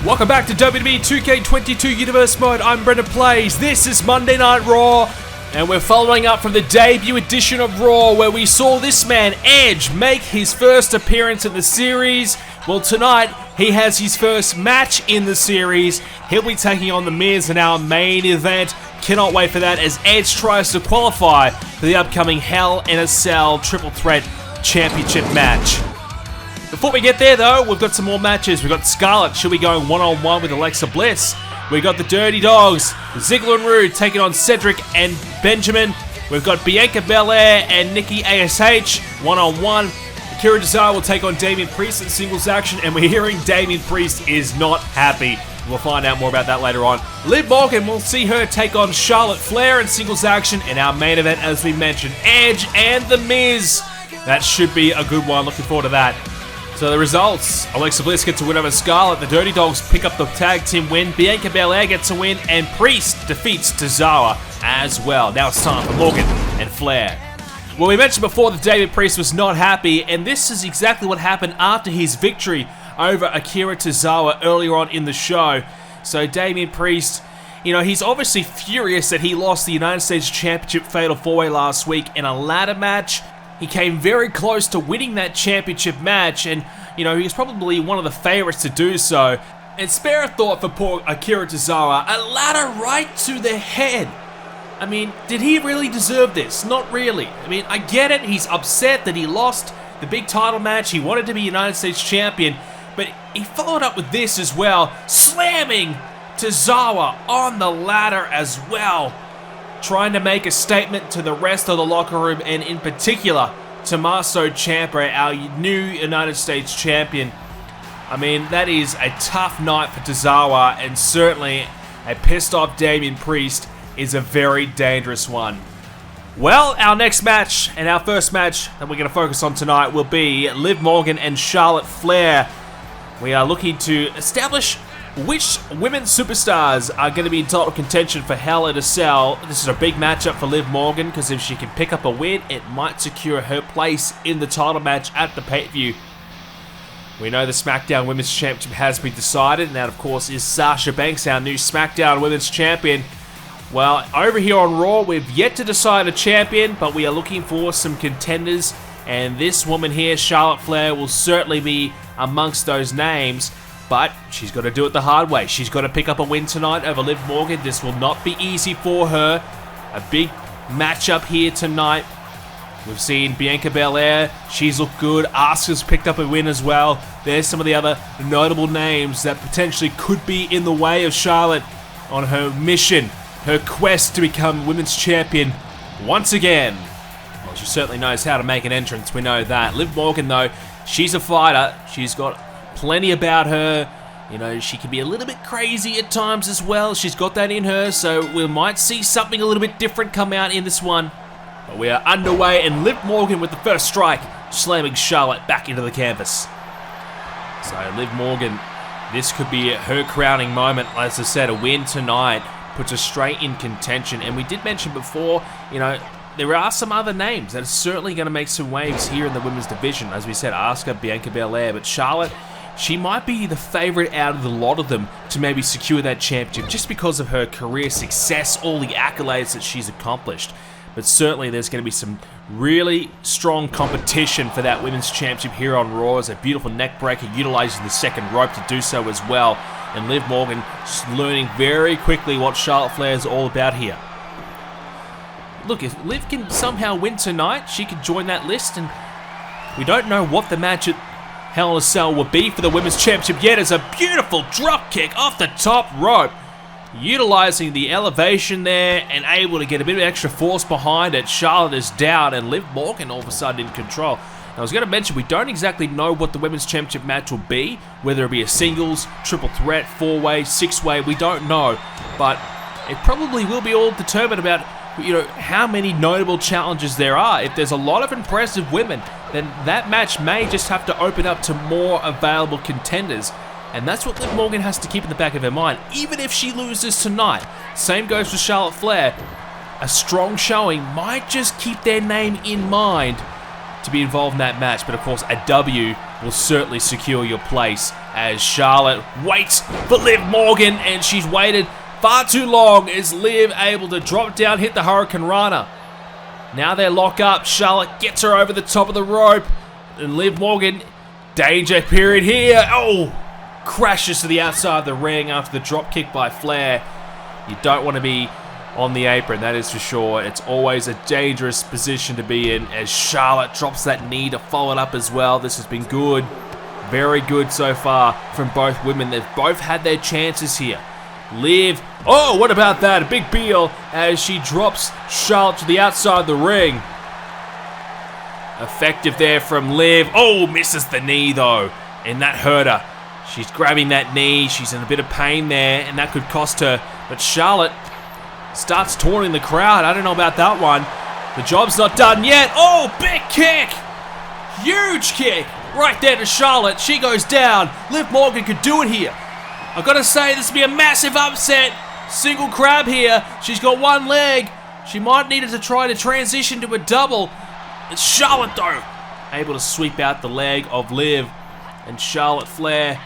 Welcome back to WWE 2k22 Universe Mode. I'm BrendenPlayz. This is Monday Night Raw, and we're following up from the debut edition of Raw where we saw this man, Edge, make his first appearance in the series. Well, tonight, he has his first match in the series. He'll be taking on The Miz in our main event. Cannot wait for that as Edge tries to qualify for the upcoming Hell in a Cell Triple Threat Championship match. Before we get there though, we've got some more matches. We've got Scarlett, she'll be going one-on-one with Alexa Bliss. We've got the Dirty Dogs, Ziggler and Rude taking on Cedric and Benjamin. We've got Bianca Belair and Nikki ASH one-on-one. Akira Tozawa will take on Damien Priest in singles action, and we're hearing Damien Priest is not happy. We'll find out more about that later on. Liv Morgan, we'll see her take on Charlotte Flair in singles action in our main event, as we mentioned, Edge and The Miz. That should be a good one, looking forward to that. So the results, Alexa Bliss gets a win over Scarlett, the Dirty Dogs pick up the tag team win, Bianca Belair gets a win, and Priest defeats Tozawa as well. Now it's time for Morgan and Flair. Well, we mentioned before that Damien Priest was not happy, and this is exactly what happened after his victory over Akira Tozawa earlier on in the show. So Damien Priest, you know, he's obviously furious that he lost the United States Championship Fatal 4-Way last week in a ladder match. He came very close to winning that championship match, and, you know, he's probably one of the favorites to do so. And spare a thought for poor Akira Tozawa, a ladder right to the head. I mean, did he really deserve this? Not really. I mean, I get it, he's upset that he lost the big title match, he wanted to be United States Champion, but he followed up with this as well, slamming Tozawa on the ladder as well, trying to make a statement to the rest of the locker room, and in particular, Tommaso Ciampa, our new United States Champion. I mean, that is a tough night for Tozawa, and certainly a pissed off Damien Priest is a very dangerous one. Well, our next match, and our first match that we're going to focus on tonight, will be Liv Morgan and Charlotte Flair. We are looking to establish which women's superstars are going to be in title contention for Hell in a Cell. This is a big matchup for Liv Morgan, because if she can pick up a win, it might secure her place in the title match at the pay-per-view. We know the SmackDown Women's Championship has been decided, and that of course is Sasha Banks, our new SmackDown Women's Champion. Well, over here on Raw, we've yet to decide a champion, but we are looking for some contenders, and this woman here, Charlotte Flair, will certainly be amongst those names. But she's got to do it the hard way. She's got to pick up a win tonight over Liv Morgan. This will not be easy for her. A big matchup here tonight. We've seen Bianca Belair. She's looked good. Asuka's picked up a win as well. There's some of the other notable names that potentially could be in the way of Charlotte on her mission, her quest to become Women's Champion once again. Well, she certainly knows how to make an entrance. We know that. Liv Morgan, though, she's a fighter. She's got plenty about her. You know, she can be a little bit crazy at times as well. She's got that in her, so we might see something a little bit different come out in this one. But we are underway, and Liv Morgan with the first strike, slamming Charlotte back into the canvas. So Liv Morgan, this could be her crowning moment. As I said, a win tonight puts her straight in contention. And we did mention before, you know, there are some other names that are certainly going to make some waves here in the women's division. As we said, Asuka, Bianca Belair, but Charlotte, she might be the favorite out of the lot of them to maybe secure that championship just because of her career success, all the accolades that she's accomplished. But certainly there's going to be some really strong competition for that women's championship here on Raw. As a beautiful neck breaker, utilizing the second rope to do so as well. And Liv Morgan learning very quickly what Charlotte Flair is all about here. Look, if Liv can somehow win tonight, she could join that list, and we don't know what the match at Hell in a Cell will be for the Women's Championship yet. It's a beautiful drop kick off the top rope, utilizing the elevation there and able to get a bit of extra force behind it. Charlotte is down, and Liv Morgan all of a sudden in control. Now, I was going to mention, we don't exactly know what the Women's Championship match will be, whether it be a singles, triple threat, four-way, six-way, we don't know, but it probably will be all determined about, you know, how many notable challenges there are. If there's a lot of impressive women, then that match may just have to open up to more available contenders. And that's what Liv Morgan has to keep in the back of her mind, even if she loses tonight. Same goes for Charlotte Flair. A strong showing might just keep their name in mind to be involved in that match. But of course, a W will certainly secure your place, as Charlotte waits for Liv Morgan, and she's waited far too long. Is Liv able to drop down, hit the Hurricane Rana? Now they lock up. Charlotte gets her over the top of the rope, and Liv Morgan, danger period here. Oh, crashes to the outside of the ring after the drop kick by Flair. You don't want to be on the apron, that is for sure. It's always a dangerous position to be in, as Charlotte drops that knee to follow it up as well. This has been good. Very good so far from both women. They've both had their chances here. Liv, oh, what about that? A big deal as she drops Charlotte to the outside of the ring. Effective there from Liv. Oh, misses the knee though, and that hurt her. She's grabbing that knee. She's in a bit of pain there, and that could cost her. But Charlotte starts taunting the crowd. I don't know about that one. The job's not done yet. Oh, big kick. Huge kick. Right there to Charlotte. She goes down. Liv Morgan could do it here. I've got to say, this would be a massive upset. Single crab here. She's got one leg. She might need it to try to transition to a double. It's Charlotte, though, able to sweep out the leg of Liv. And Charlotte Flair.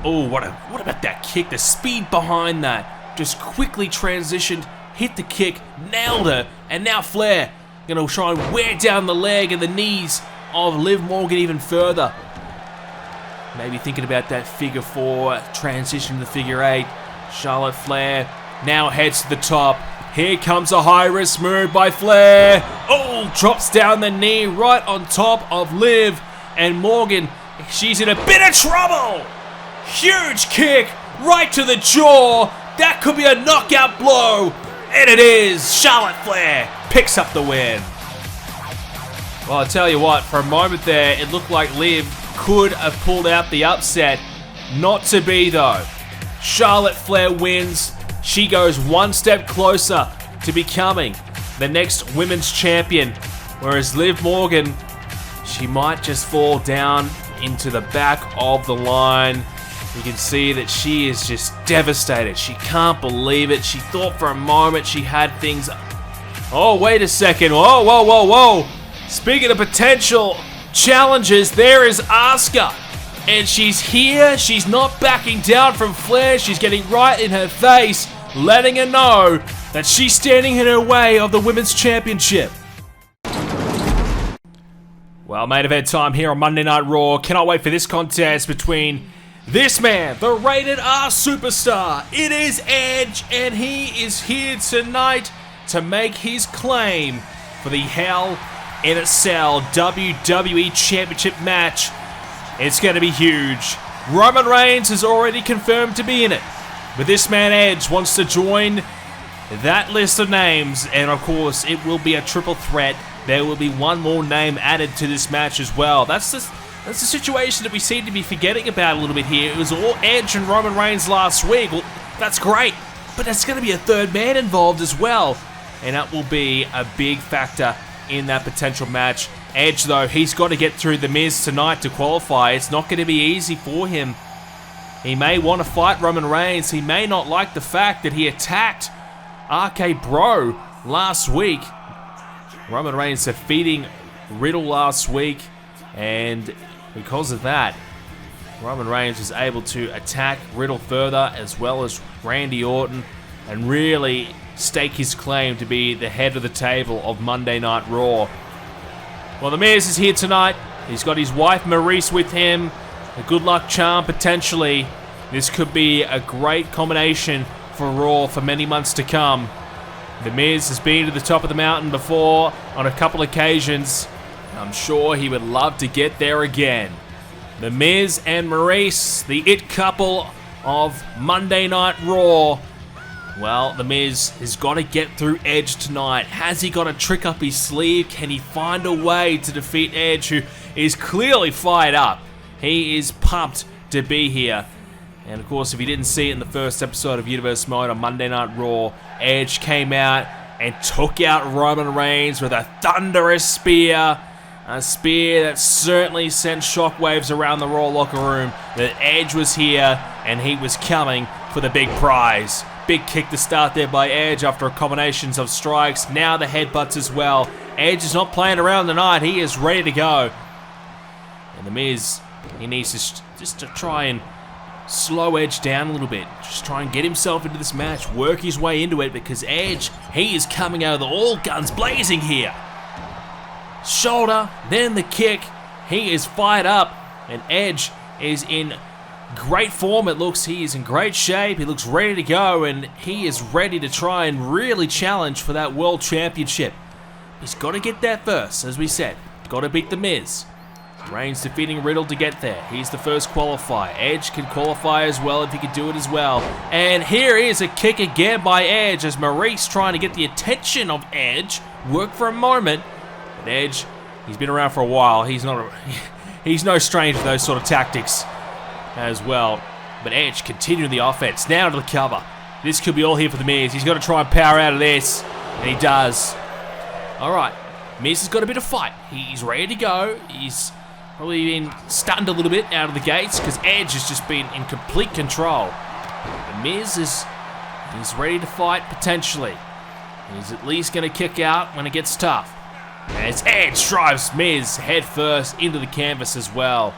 Oh, what about that kick? The speed behind that. Just quickly transitioned, hit the kick, nailed her, and now Flair gonna try and wear down the leg and the knees of Liv Morgan even further. Maybe thinking about that figure 4 transition to the figure 8. Charlotte Flair now heads to the top. Here comes a high-risk move by Flair. Oh, drops down the knee right on top of Liv, and Morgan, she's in a bit of trouble. Huge kick right to the jaw. That could be a knockout blow, and it is. Charlotte Flair picks up the win. Well, I tell you what, for a moment there, it looked like Liv could have pulled out the upset. Not to be, though. Charlotte Flair wins. She goes one step closer to becoming the next women's champion, whereas Liv Morgan, she might just fall down into the back of the line. You can see that she is just devastated. She can't believe it. She thought for a moment she had things. Oh, wait a second. Whoa, whoa, whoa, whoa. Speaking of potential challenges, there is Asuka. And she's here. She's not backing down from Flair. She's getting right in her face, letting her know that she's standing in her way of the Women's Championship. Well, main event time here on Monday Night Raw. Cannot wait for this contest between this man, the Rated R Superstar. It is Edge, and he is here tonight to make his claim for the Hell in a Cell WWE Championship match. It's going to be huge. Roman Reigns is already confirmed to be in it, but this man Edge wants to join that list of names, and of course it will be a triple threat. There will be one more name added to this match as well. That's the situation that we seem to be forgetting about a little bit here. It was all Edge and Roman Reigns last week. Well, that's great, but there's going to be a third man involved as well, and that will be a big factor in that potential match. Edge, though, he's got to get through The Miz tonight to qualify. It's not going to be easy for him. He may want to fight Roman Reigns. He may not like the fact that he attacked RK Bro last week. Roman Reigns defeating Riddle last week, and because of that, Roman Reigns was able to attack Riddle further, as well as Randy Orton, and really stake his claim to be the head of the table of Monday Night Raw. Well, The Miz is here tonight. He's got his wife Maurice with him. A good luck charm, potentially. This could be a great combination for Raw for many months to come. The Miz has been to the top of the mountain before on a couple occasions. I'm sure he would love to get there again. The Miz and Maurice, the it couple of Monday Night Raw. Well, The Miz has got to get through Edge tonight. Has he got a trick up his sleeve? Can he find a way to defeat Edge, who is clearly fired up? He is pumped to be here. And of course, if you didn't see it in the first episode of Universe Mode on Monday Night Raw, Edge came out and took out Roman Reigns with a thunderous spear. A spear that certainly sent shockwaves around the Raw locker room. That Edge was here and he was coming for the big prize. Big kick to start there by Edge after a combination of strikes. Now the headbutts as well. Edge is not playing around tonight. He is ready to go. And The Miz He needs to just to try and slow Edge down a little bit. Just try and get himself into this match, work his way into it, because Edge, he is coming out of all guns blazing here. Shoulder, then the kick. He is fired up, and Edge is in great form. It looks he is in great shape. He looks ready to go, and he is ready to try and really challenge for that World Championship. He's got to get that first, as we said. Got to beat The Miz. Reigns defeating Riddle to get there. He's the first qualifier. Edge can qualify as well if he can do it as well. And here is a kick again by Edge as Maurice trying to get the attention of Edge. Work for a moment. But Edge, he's been around for a while. He's no stranger to those sort of tactics as well. But Edge continuing the offense. Now to the cover. This could be all here for The Miz. He's got to try and power out of this. And he does. Alright. Miz has got a bit of fight. He's ready to go. He's probably been stunned a little bit out of the gates because Edge has just been in complete control. The Miz he's ready to fight potentially. He's at least going to kick out when it gets tough. As Edge drives Miz head first into the canvas as well.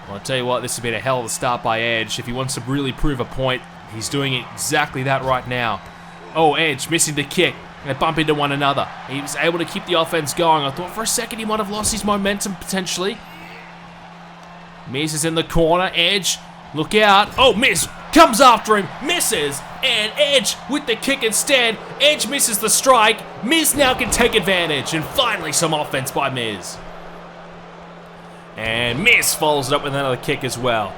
Well, I'll tell you what, this has been a hell of a start by Edge. If he wants to really prove a point, he's doing exactly that right now. Oh, Edge missing the kick. They bump into one another. He was able to keep the offense going. I thought for a second he might have lost his momentum potentially. Miz is in the corner. Edge, look out. Oh, Miz comes after him, misses, and Edge with the kick instead. Edge misses the strike. Miz now can take advantage, and finally some offense by Miz. And Miz follows it up with another kick as well.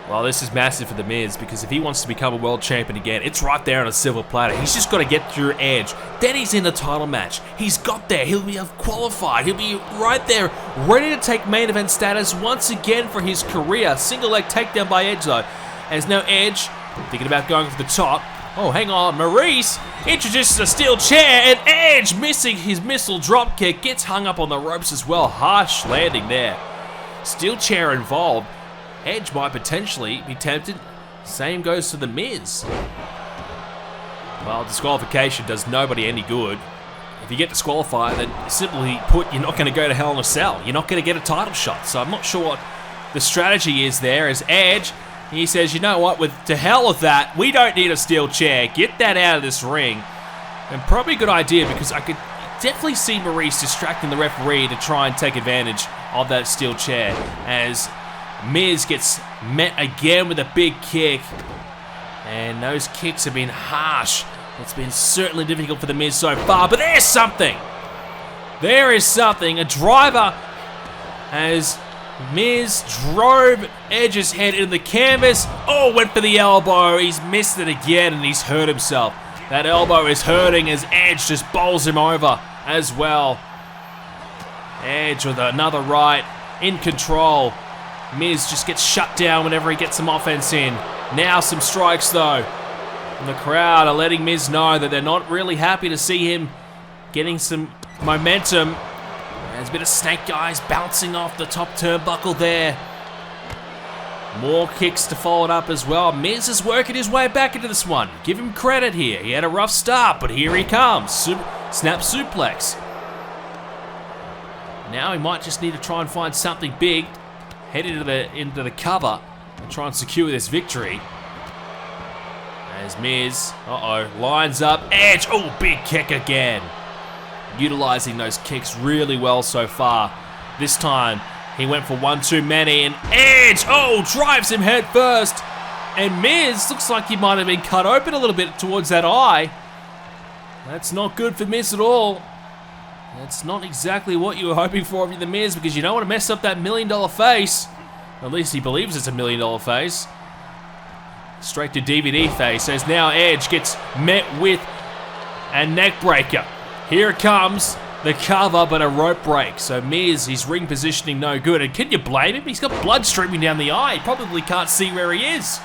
Well, this is massive for The Miz because if he wants to become a world champion again, it's right there on a silver platter. He's just got to get through Edge. Then he's in the title match. He's got there. He'll be qualified. He'll be right there, ready to take main event status once again for his career. Single leg takedown by Edge though. As now Edge thinking about going for the top. Oh, hang on. Maurice introduces a steel chair, and Edge missing his missile drop kick gets hung up on the ropes as well. Harsh landing there. Steel chair involved. Edge might potentially be tempted. Same goes to The Miz. Well, disqualification does nobody any good. If you get disqualified, then simply put, you're not going to go to Hell in a Cell. You're not going to get a title shot. So I'm not sure what the strategy is there. As Edge, he says, you know what, to hell with that. We don't need a steel chair. Get that out of this ring. And probably a good idea because I could definitely see Maurice distracting the referee to try and take advantage of that steel chair. As Miz gets met again with a big kick, and those kicks have been harsh. It's been certainly difficult for The Miz so far, but there's something. There is something. A driver as Miz drove Edge's head into the canvas. Oh, went for the elbow. He's missed it again, and he's hurt himself. That elbow is hurting as Edge just bowls him over as well. Edge with another right, in control. Miz just gets shut down whenever he gets some offense in. Now some strikes though. And the crowd are letting Miz know that they're not really happy to see him getting some momentum. There's a bit of snake eyes bouncing off the top turnbuckle there. More kicks to follow it up as well. Miz is working his way back into this one. Give him credit here. He had a rough start, but here he comes. Snap suplex. Now he might just need to try and find something big. Head into the cover and try and secure this victory. As Miz, lines up. Edge, oh, big kick again. Utilizing those kicks really well so far. This time, he went for one too many, and Edge, drives him head first. And Miz looks like he might have been cut open a little bit towards that eye. That's not good for Miz at all. That's not exactly what you were hoping for of The Miz, because you don't want to mess up that $1 million face. At least he believes it's a $1 million face. Straight to DVD face, as now Edge gets met with a neck breaker. Here it comes, the cover, but a rope break. So Miz, his ring positioning no good. And can you blame him? He's got blood streaming down the eye. He probably can't see where he is.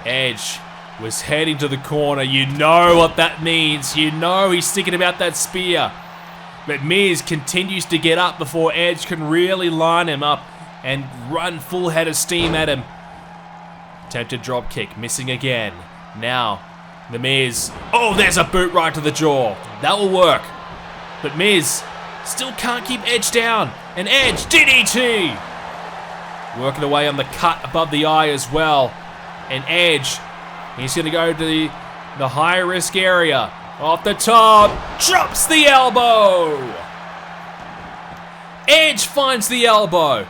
Edge was heading to the corner. You know what that means. You know he's thinking about that spear. But Miz continues to get up before Edge can really line him up and run full head of steam at him. Attempted drop kick, missing again. Now, The Miz. Oh, there's a boot right to the jaw. That will work. But Miz still can't keep Edge down. And Edge, DDT! Working away on the cut above the eye as well. And Edge, he's going to go to the high risk area. Off the top, drops the elbow. Edge finds the elbow.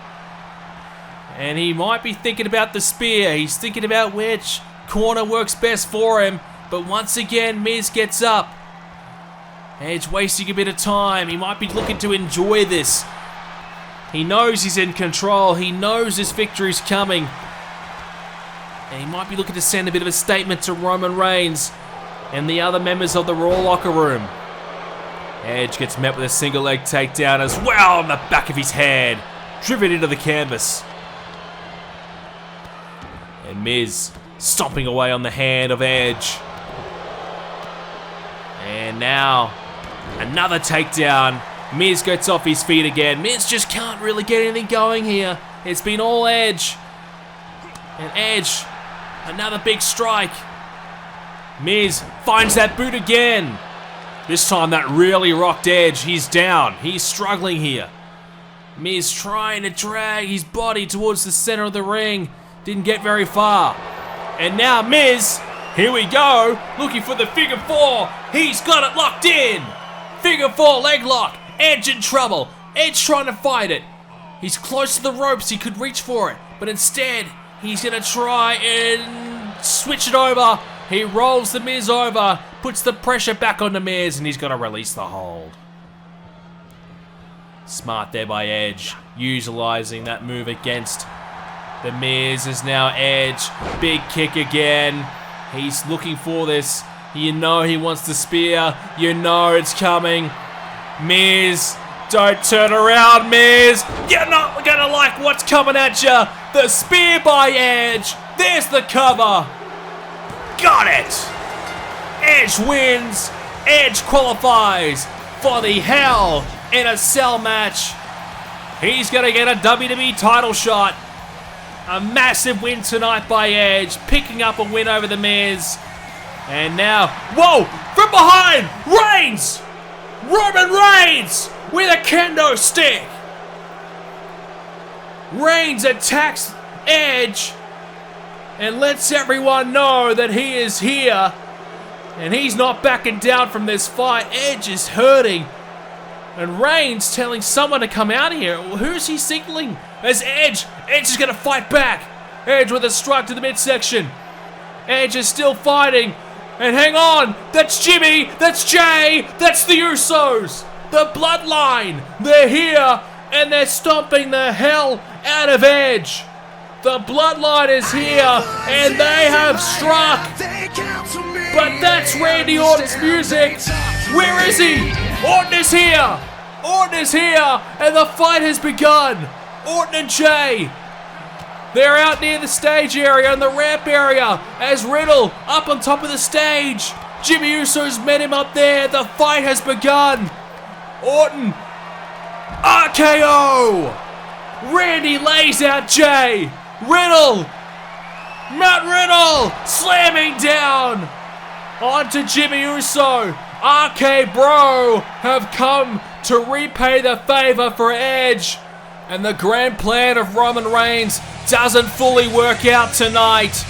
And he might be thinking about the spear. He's thinking about which corner works best for him. But once again, Miz gets up. Edge wasting a bit of time. He might be looking to enjoy this. He knows he's in control. He knows this victory's coming. And he might be looking to send a bit of a statement to Roman Reigns and the other members of the Raw locker room. Edge gets met with a single leg takedown as well on the back of his head. Driven into the canvas. And Miz stomping away on the hand of Edge. And now, another takedown. Miz gets off his feet again. Miz just can't really get anything going here. It's been all Edge. And Edge, another big strike. Miz finds that boot again. This time that really rocked Edge. He's down. He's struggling here. Miz trying to drag his body towards the center of the ring. Didn't get very far. And now Miz, here we go, looking for the figure four. He's got it locked in. Figure four leg lock. Edge in trouble. Edge trying to fight it. He's close to the ropes. He could reach for it. But instead, he's going to try and switch it over. He rolls the Miz over. Puts the pressure back on the Miz. And he's got to release the hold. Smart there by Edge. Utilizing that move against the Miz. Is now Edge. Big kick again. He's looking for this. You know he wants the spear. You know it's coming. Miz, don't turn around, Miz. You're not gonna like what's coming at you. The spear by Edge. There's the cover. Got it. Edge wins. Edge qualifies for the Hell in a Cell match. He's gonna get a WWE title shot. A massive win tonight by Edge, picking up a win over the Miz. And now, whoa, from behind, Reigns! Roman Reigns with a kendo stick. Reigns attacks Edge and lets everyone know that he is here. And he's not backing down from this fight. Edge is hurting. And Reigns telling someone to come out here. Who's he signaling? As Edge is going to fight back. Edge with a strike to the midsection. Edge is still fighting. And hang on, that's Jimmy, that's Jay, that's the Usos. The Bloodline, they're here and they're stomping the hell out of Edge. The Bloodline is here and they have struck. But that's Randy Orton's music. Where is he? Orton is here. Orton is here and the fight has begun. Orton and Jay. They're out near the stage area and the ramp area as Riddle up on top of the stage. Jimmy Uso's met him up there. The fight has begun. Orton. RKO. Randy lays out Jay. Riddle. Matt Riddle slamming down onto Jimmy Uso. RK Bro have come to repay the favor for Edge. And the grand plan of Roman Reigns doesn't fully work out tonight.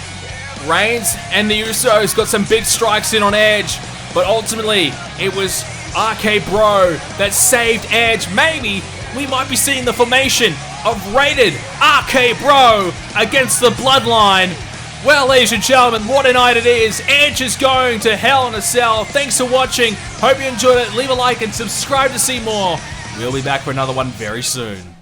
Reigns and the Usos got some big strikes in on Edge, but ultimately it was RK Bro that saved Edge. Maybe we might be seeing the formation of rated RK Bro against the Bloodline. Well, ladies and gentlemen, what a night it is. Edge is going to Hell in a Cell. Thanks for watching. Hope you enjoyed it. Leave a like and subscribe to see more. We'll be back for another one very soon.